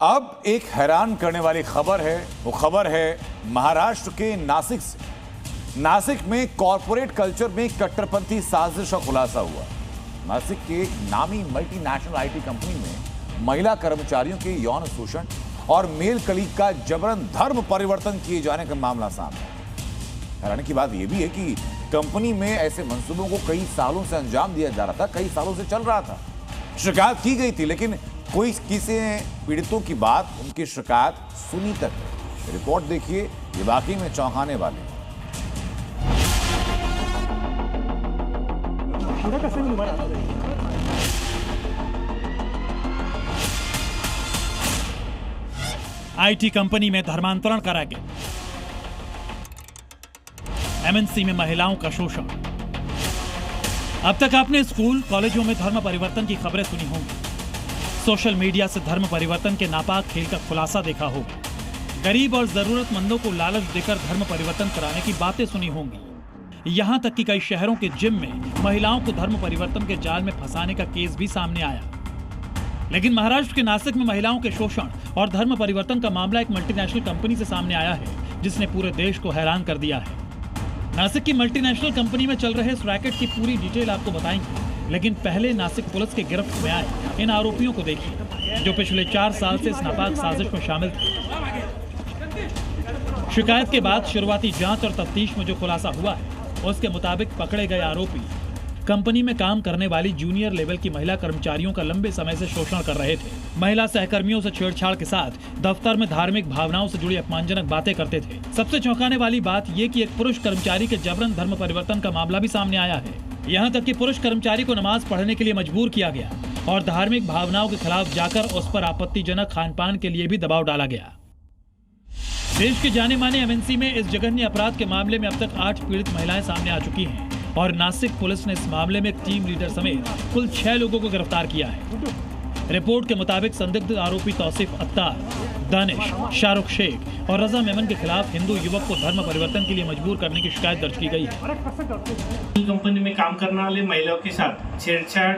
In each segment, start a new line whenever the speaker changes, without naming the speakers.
अब एक हैरान करने वाली खबर है। वो खबर है महाराष्ट्र के नासिक से। नासिक में कॉरपोरेट कल्चर में कट्टरपंथी साजिश का खुलासा हुआ। नासिक के नामी मल्टीनेशनल आईटी कंपनी में महिला कर्मचारियों के यौन शोषण और मेल कलीग का जबरन धर्म परिवर्तन किए जाने का मामला सामने आया। हैरानी की बात यह भी है कि कंपनी में ऐसे मंसूबों को कई सालों से अंजाम दिया जा रहा था, कई सालों से चल रहा था। शिकायत की गई थी, लेकिन कोई किसी पीड़ितों की बात, उनकी शिकायत सुनी तक है। रिपोर्ट देखिए, ये वाकई में चौंकाने वाली है।
आईटी कंपनी में धर्मांतरण करा गया। एमएनसी में महिलाओं का शोषण। अब तक आपने स्कूल कॉलेजों में धर्म परिवर्तन की खबरें सुनी होंगी। सोशल मीडिया से धर्म परिवर्तन के नापाक खेल का खुलासा देखा होगा। गरीब और जरूरतमंदों को लालच देकर धर्म परिवर्तन कराने की बातें सुनी होंगी। यहां तक कि कई शहरों के जिम में महिलाओं को धर्म परिवर्तन के जाल में फंसाने का केस भी सामने आया। लेकिन महाराष्ट्र के नासिक में महिलाओं के शोषण और धर्म परिवर्तन का मामला एक मल्टीनेशनल कंपनी से सामने आया है, जिसने पूरे देश को हैरान कर दिया है। नासिक की मल्टीनेशनल कंपनी में चल रहे इस रैकेट की पूरी डिटेल आपको बताएंगे, लेकिन पहले नासिक पुलिस के गिरफ्त में आए इन आरोपियों को देखिए, जो पिछले 4 साल से इस नापाक साजिश में शामिल थे। शिकायत के बाद शुरुआती जांच और तफ्तीश में जो खुलासा हुआ है, उसके मुताबिक पकड़े गए आरोपी कंपनी में काम करने वाली जूनियर लेवल की महिला कर्मचारियों का लंबे समय से शोषण कर रहे थे। महिला सहकर्मियों से छेड़छाड़ के साथ दफ्तर में धार्मिक भावनाओं से जुड़ी अपमानजनक बातें करते थे। सबसे चौंकाने वाली बात ये कि एक पुरुष कर्मचारी के जबरन धर्म परिवर्तन का मामला भी सामने आया है। यहाँ तक कि पुरुष कर्मचारी को नमाज पढ़ने के लिए मजबूर किया गया और धार्मिक भावनाओं के खिलाफ जाकर उस पर आपत्तिजनक खानपान के लिए भी दबाव डाला गया। देश के जाने माने एमएनसी में इस जघन्य अपराध के मामले में अब तक 8 पीड़ित महिलाएं सामने आ चुकी हैं और नासिक पुलिस ने इस मामले में एक टीम लीडर समेत कुल 6 लोगों को गिरफ्तार किया है। रिपोर्ट के मुताबिक संदिग्ध आरोपी तौसीफ अत्तार, दानिश, शाहरुख शेख और रजा मेमन के खिलाफ हिंदू युवक को धर्म परिवर्तन के लिए मजबूर करने की शिकायत दर्ज की गई है।
कंपनी में काम करने वाले महिलाओं के साथ छेड़छाड़,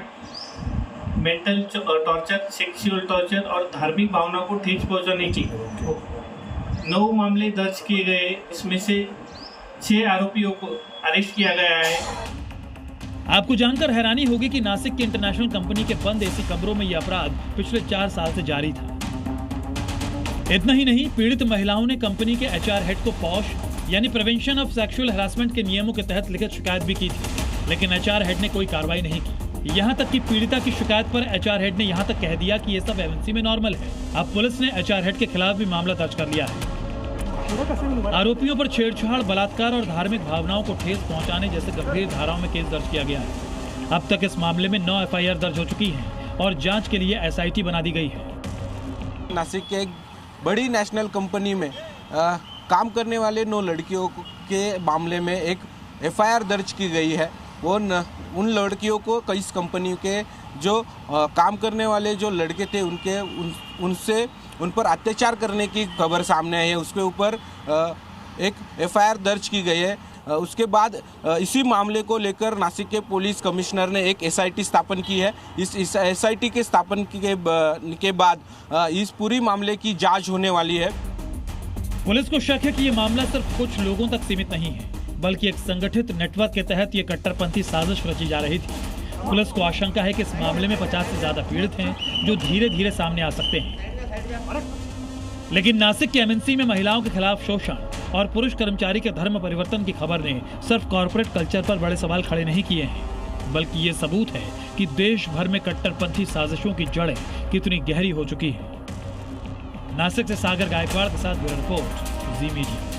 मेंटल टॉर्चर, सेक्सुअल टॉर्चर और धार्मिक भावनाओं को ठेस पहुंचाने की 9 मामले दर्ज किए गए। इसमें से 6 आरोपियों को अरेस्ट किया गया है।
आपको जानकर हैरानी होगी कि नासिक की इंटरनेशनल कंपनी के बंद एसी कमरों में यह अपराध पिछले 4 साल से जारी था। इतना ही नहीं, पीड़ित महिलाओं ने कंपनी के एचआर हेड को पॉश यानी प्रिवेंशन ऑफ सेक्सुअल हैरेसमेंट के नियमों के तहत लिखित शिकायत भी की थी, लेकिन एचआर हेड ने कोई कार्रवाई नहीं की। यहाँ तक कि पीड़िता की शिकायत पर एचआर हेड ने यहाँ तक कह दिया कि ये सब एमएनसी में नॉर्मल है। अब पुलिस ने एचआर हेड के खिलाफ भी मामला दर्ज कर लिया है। आरोपियों पर छेड़छाड़, बलात्कार और धार्मिक भावनाओं को ठेस पहुंचाने जैसे गंभीर धाराओं में केस दर्ज किया गया है। अब तक इस मामले में 9 एफआईआर दर्ज हो चुकी हैं और जांच के लिए एसआईटी बना दी गई है।
नासिक के एक बड़ी नेशनल कंपनी में काम करने वाले 9 लड़कियों के मामले में एक एफआईआर दर्ज की गई है। वो उन लड़कियों को कई कंपनी के जो काम करने वाले जो लड़के थे उन पर अत्याचार करने की खबर सामने आई है। उसके ऊपर एक एफआईआर दर्ज की गई है। उसके बाद इसी मामले को लेकर नासिक के पुलिस कमिश्नर ने एक एसआईटी स्थापन की है। इस एसआईटी के स्थापन के बाद इस पूरी मामले की जांच होने वाली है।
पुलिस को शक है कि ये मामला सिर्फ कुछ लोगों तक सीमित नहीं है, बल्कि एक संगठित नेटवर्क के तहत ये कट्टरपंथी साजिश रची जा रही थी। पुलिस को आशंका है कि इस मामले में 50 से ज्यादा पीड़ित हैं, जो धीरे धीरे सामने आ सकते हैं। लेकिन नासिक के एमएनसी में महिलाओं के खिलाफ शोषण और पुरुष कर्मचारी के धर्म परिवर्तन की खबर ने सिर्फ कॉर्पोरेट कल्चर पर बड़े सवाल खड़े नहीं किए हैं, बल्कि ये सबूत है कि देश भर में कट्टरपंथी साजिशों की जड़ें कितनी गहरी हो चुकी हैं। नासिक से सागर गायकवाड़ के साथ ब्यूरो रिपोर्ट, जी मीडिया।